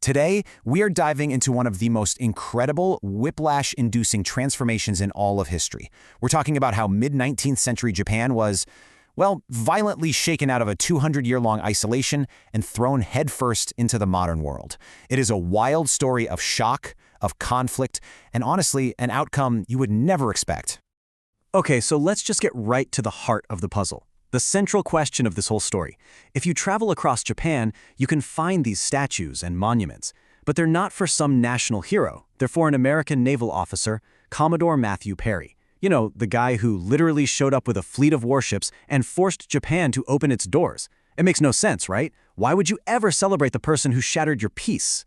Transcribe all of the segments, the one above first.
Today, we are diving into one of the most incredible, whiplash-inducing transformations in all of history. We're talking about how mid-19th century Japan was, well, violently shaken out of a 200-year-long isolation and thrown headfirst into the modern world. It is a wild story of shock, of conflict, and honestly, an outcome you would never expect. Okay, so let's just get right to the heart of the puzzle. The central question of this whole story. If you travel across Japan, you can find these statues and monuments, but they're not for some national hero. They're for an American naval officer, Commodore Matthew Perry. You know, the guy who literally showed up with a fleet of warships and forced Japan to open its doors. It makes no sense, right? Why would you ever celebrate the person who shattered your peace?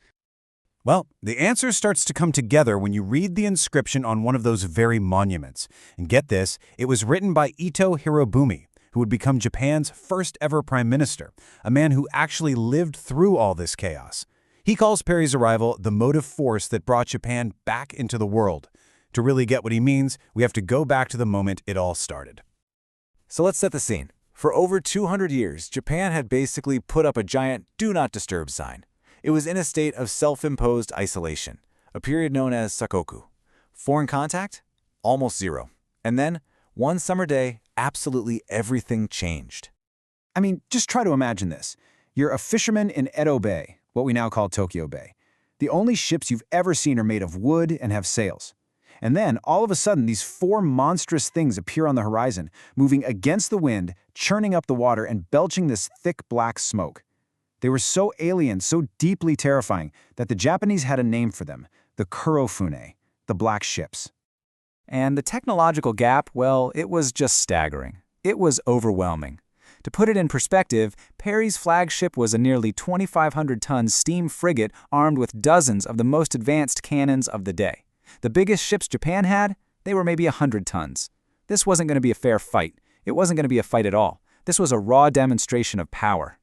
Well, the answer starts to come together when you read the inscription on one of those very monuments. And get this, it was written by Ito Hirobumi, who would become Japan's first ever prime minister, a man who actually lived through all this chaos. He calls Perry's arrival the motive force that brought Japan back into the world. To really get what he means, we have to go back to the moment it all started. So let's set the scene. For over 200 years, Japan had basically put up a giant "Do Not Disturb" sign. It was in a state of self-imposed isolation, a period known as sakoku. Foreign contact? Almost zero. And then, one summer day, absolutely everything changed. I mean, just try to imagine this. You're a fisherman in Edo Bay, what we now call Tokyo Bay. The only ships you've ever seen are made of wood and have sails. And then, all of a sudden, these four monstrous things appear on the horizon, moving against the wind, churning up the water and belching this thick black smoke. They were so alien, so deeply terrifying, that the Japanese had a name for them, the Kurofune, the black ships. And the technological gap, well, it was just staggering. It was overwhelming. To put it in perspective, Perry's flagship was a nearly 2,500-ton steam frigate armed with dozens of the most advanced cannons of the day. The biggest ships Japan had, they were maybe 100 tons. This wasn't going to be a fair fight. It wasn't going to be a fight at all. This was a raw demonstration of power.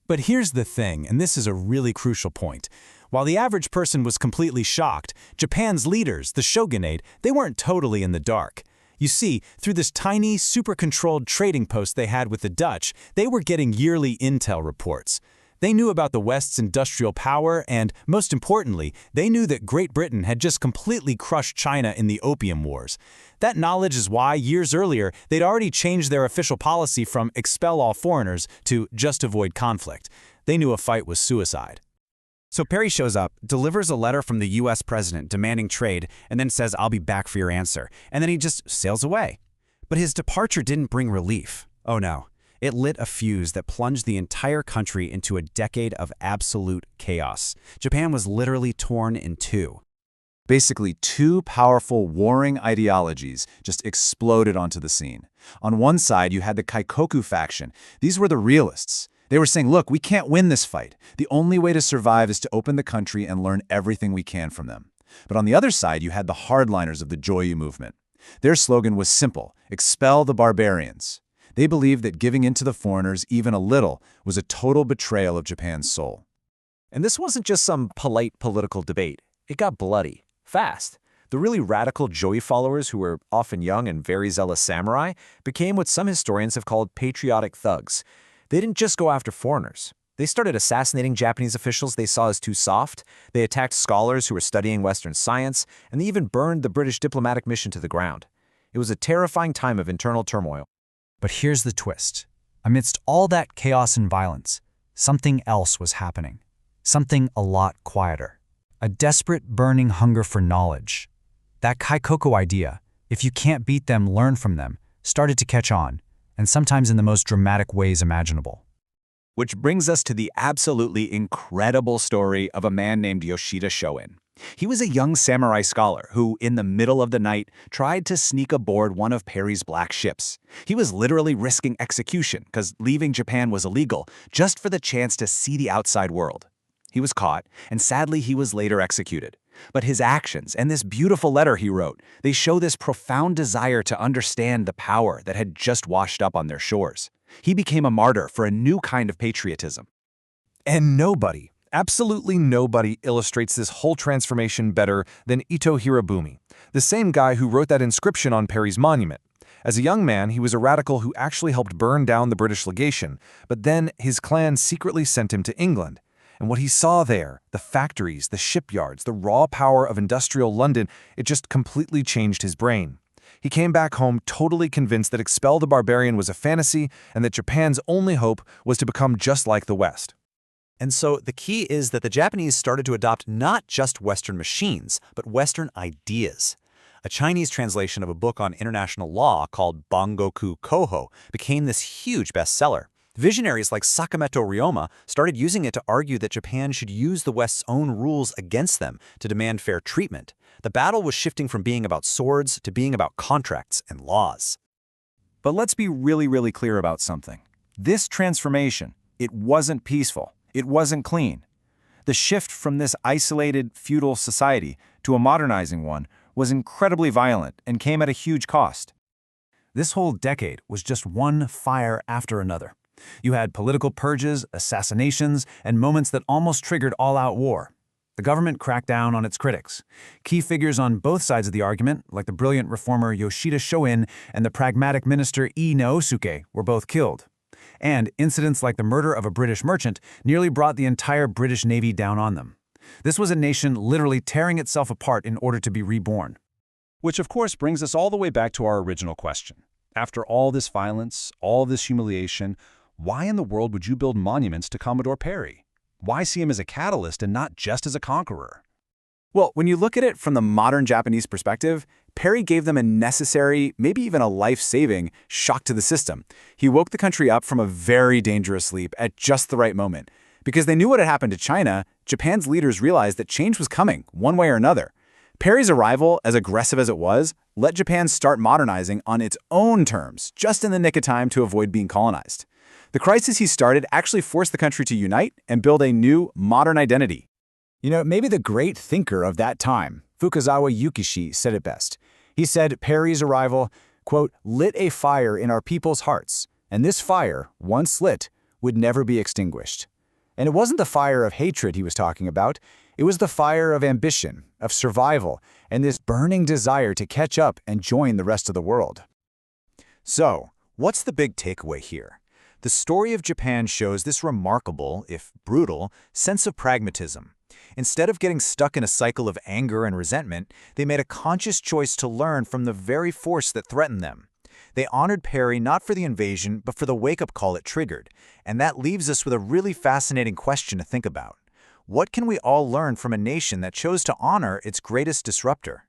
But here's the thing, and this is a really crucial point. While the average person was completely shocked, Japan's leaders, the shogunate, they weren't totally in the dark. You see, through this tiny, super-controlled trading post they had with the Dutch, they were getting yearly intel reports. They knew about the West's industrial power and, most importantly, they knew that Great Britain had just completely crushed China in the Opium Wars. That knowledge is why, years earlier, they'd already changed their official policy from expel all foreigners to just avoid conflict. They knew a fight was suicide. So Perry shows up, delivers a letter from the US president demanding trade, and then says, "I'll be back for your answer." And then he just sails away. But his departure didn't bring relief. Oh no. It lit a fuse that plunged the entire country into a decade of absolute chaos. Japan was literally torn in two. Basically, two powerful warring ideologies just exploded onto the scene. On one side, you had the Kaikoku faction. These were the realists. They were saying, look, we can't win this fight. The only way to survive is to open the country and learn everything we can from them. But on the other side, you had the hardliners of the Joyu movement. Their slogan was simple: expel the barbarians. They believed that giving in to the foreigners, even a little, was a total betrayal of Japan's soul. And this wasn't just some polite political debate. It got bloody, fast. The really radical Joyi followers, who were often young and very zealous samurai, became what some historians have called patriotic thugs. They didn't just go after foreigners. They started assassinating Japanese officials they saw as too soft, they attacked scholars who were studying Western science, and they even burned the British diplomatic mission to the ground. It was a terrifying time of internal turmoil. But here's the twist. Amidst all that chaos and violence, something else was happening. Something a lot quieter. A desperate, burning hunger for knowledge. That Kaikoku idea, if you can't beat them, learn from them, started to catch on, and sometimes in the most dramatic ways imaginable. Which brings us to the absolutely incredible story of a man named Yoshida Shoin. He was a young samurai scholar who, in the middle of the night, tried to sneak aboard one of Perry's black ships. He was literally risking execution because leaving Japan was illegal, just for the chance to see the outside world. He was caught, and sadly he was later executed. But his actions and this beautiful letter he wrote, they show this profound desire to understand the power that had just washed up on their shores. He became a martyr for a new kind of patriotism. And nobody, absolutely nobody, illustrates this whole transformation better than Ito Hirobumi, the same guy who wrote that inscription on Perry's monument. As a young man, he was a radical who actually helped burn down the British legation, but then his clan secretly sent him to England. And what he saw there, the factories, the shipyards, the raw power of industrial London, it just completely changed his brain. He came back home totally convinced that Expel the Barbarian was a fantasy and that Japan's only hope was to become just like the West. And so the key is that the Japanese started to adopt not just Western machines, but Western ideas. A Chinese translation of a book on international law called Bangoku Koho became this huge bestseller. Visionaries like Sakamoto Ryoma started using it to argue that Japan should use the West's own rules against them to demand fair treatment. The battle was shifting from being about swords to being about contracts and laws. But let's be really clear about something. This transformation, it wasn't peaceful. It wasn't clean. The shift from this isolated, feudal society to a modernizing one was incredibly violent and came at a huge cost. This whole decade was just one fire after another. You had political purges, assassinations, and moments that almost triggered all-out war. The government cracked down on its critics. Key figures on both sides of the argument, like the brilliant reformer Yoshida Shoin and the pragmatic minister Ii Naosuke, were both killed. And incidents like the murder of a British merchant nearly brought the entire British Navy down on them. This was a nation literally tearing itself apart in order to be reborn. Which of course brings us all the way back to our original question. After all this violence, all this humiliation, why in the world would you build monuments to Commodore Perry? Why see him as a catalyst and not just as a conqueror? Well, when you look at it from the modern Japanese perspective, Perry gave them a necessary, maybe even a life-saving, shock to the system. He woke the country up from a very dangerous sleep at just the right moment. Because they knew what had happened to China, Japan's leaders realized that change was coming, one way or another. Perry's arrival, as aggressive as it was, let Japan start modernizing on its own terms, just in the nick of time to avoid being colonized. The crisis he started actually forced the country to unite and build a new, modern identity. You know, maybe the great thinker of that time, Fukuzawa Yukichi, said it best. He said Perry's arrival, quote, lit a fire in our people's hearts, and this fire, once lit, would never be extinguished. And it wasn't the fire of hatred he was talking about. It was the fire of ambition, of survival, and this burning desire to catch up and join the rest of the world. So, what's the big takeaway here? The story of Japan shows this remarkable, if brutal, sense of pragmatism. Instead of getting stuck in a cycle of anger and resentment, they made a conscious choice to learn from the very force that threatened them. They honored Perry not for the invasion, but for the wake-up call it triggered. And that leaves us with a really fascinating question to think about. What can we all learn from a nation that chose to honor its greatest disruptor?